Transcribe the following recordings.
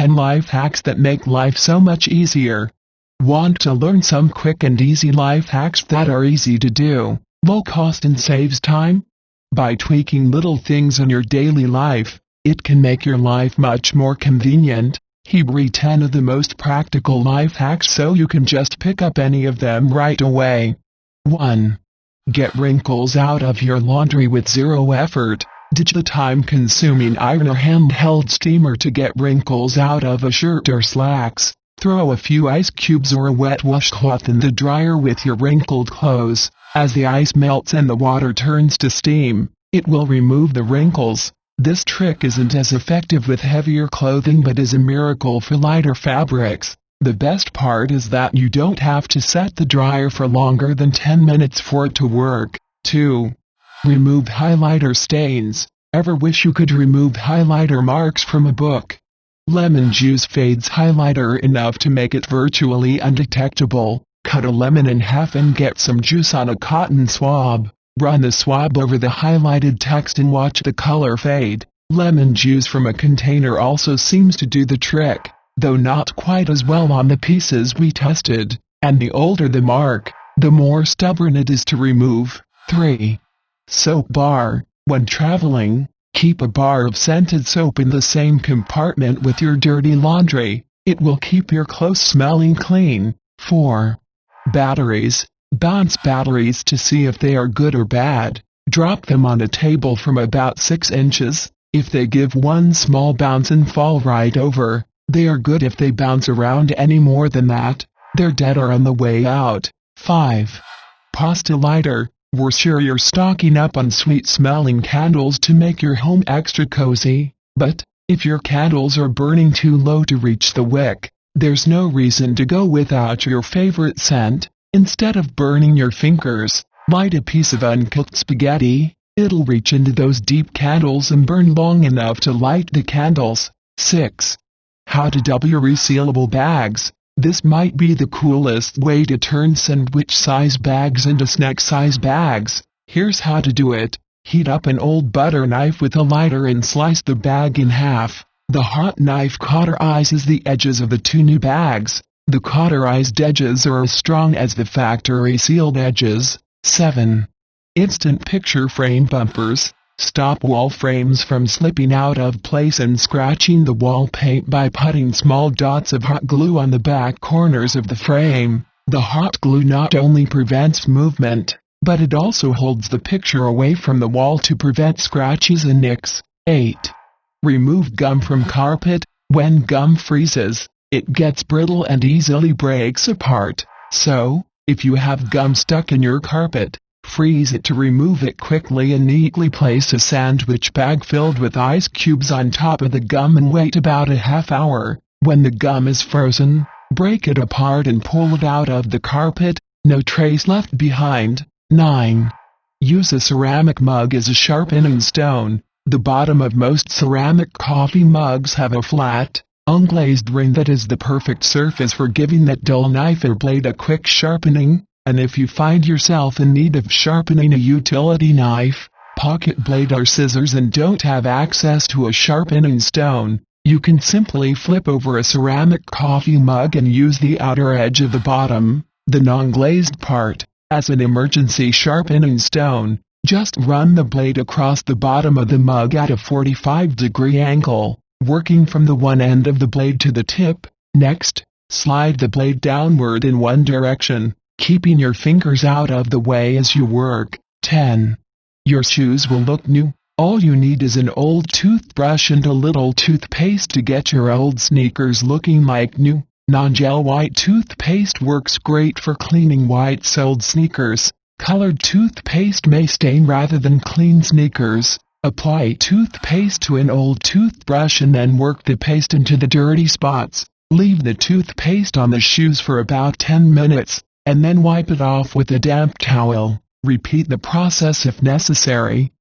10 life hacks that make life so much easier. Want to learn some quick and easy life hacks that are easy to do, low cost and saves time? By tweaking little things in your daily life, it can make your life much more convenient. Here are 10 of the most practical life hacks so you can just pick up any of them right away. 1. Get wrinkles out of your laundry with zero effort. Ditch the time-consuming iron or handheld steamer to get wrinkles out of a shirt or slacks. Throw a few ice cubes or a wet washcloth in the dryer with your wrinkled clothes. As the ice melts and the water turns to steam, it will remove the wrinkles. This trick isn't as effective with heavier clothing but is a miracle for lighter fabrics. The best part is that you don't have to set the dryer for longer than 10 minutes for it to work. 2. Remove highlighter stains. Ever wish you could remove highlighter marks from a book? Lemon juice fades highlighter enough to make it virtually undetectable. Cut a lemon in half and get some juice on a cotton swab. Run the swab over the highlighted text and watch the color fade. Lemon juice from a container also seems to do the trick, though not quite as well on the pieces we tested, and the older the mark, the more stubborn it is to remove. 3. Soap bar. When traveling, keep a bar of scented soap in the same compartment with your dirty laundry. It will keep your clothes smelling clean. 4. Batteries. Bounce batteries to see if they are good or bad. Drop them on a table from about 6 inches. If they give one small bounce and fall right over, they are good. If they bounce around any more than that, they're dead or on the way out. 5. Pasta lighter. We're sure you're stocking up on sweet-smelling candles to make your home extra cozy, but if your candles are burning too low to reach the wick, there's no reason to go without your favorite scent. Instead of burning your fingers, light a piece of uncooked spaghetti. It'll reach into those deep candles and burn long enough to light the candles. 6. How to double your resealable bags. This might be the coolest way to turn sandwich-size bags into snack-size bags. Here's how to do it. Heat up an old butter knife with a lighter and slice the bag in half. The hot knife cauterizes the edges of the 2 new bags. The cauterized edges are as strong as the factory-sealed edges. 7. Instant picture frame bumpers. Stop wall frames from slipping out of place and scratching the wall paint by putting small dots of hot glue on the back corners of the frame. The hot glue not only prevents movement, but it also holds the picture away from the wall to prevent scratches and nicks. 8. Remove gum from carpet. When gum freezes, it gets brittle and easily breaks apart. So, if you have gum stuck in your carpet, freeze it to remove it quickly and neatly place a sandwich bag filled with ice cubes on top of the gum and wait about a half hour. When the gum is frozen, break it apart and pull it out of the carpet. No trace left behind. 9. Use a ceramic mug as a sharpening stone. The bottom of most ceramic coffee mugs have a flat, unglazed ring that is the perfect surface for giving that dull knife or blade a quick sharpening. And if you find yourself in need of sharpening a utility knife, pocket blade or scissors and don't have access to a sharpening stone, you can simply flip over a ceramic coffee mug and use the outer edge of the bottom, the non-glazed part, as an emergency sharpening stone. Just run the blade across the bottom of the mug at a 45-degree angle, working from the one end of the blade to the tip. Next, slide the blade downward in one direction, keeping your fingers out of the way as you work. 10. Your shoes will look new. All you need is an old toothbrush and a little toothpaste to get your old sneakers looking like new. Non-gel white toothpaste works great for cleaning white-soled sneakers. Colored toothpaste may stain rather than clean sneakers. Apply toothpaste to an old toothbrush and then work the paste into the dirty spots. Leave the toothpaste on the shoes for about 10 minutes. And then wipe it off with a damp towel. Repeat the process if necessary.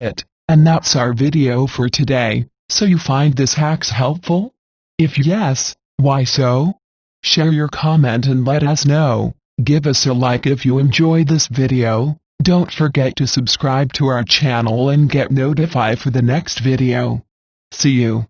And that's our video for today. So you find this hacks helpful? If yes, why so? Share your comment and let us know. Give us a like if you enjoy this video. Don't forget to subscribe to our channel and get notified for the next video. See you.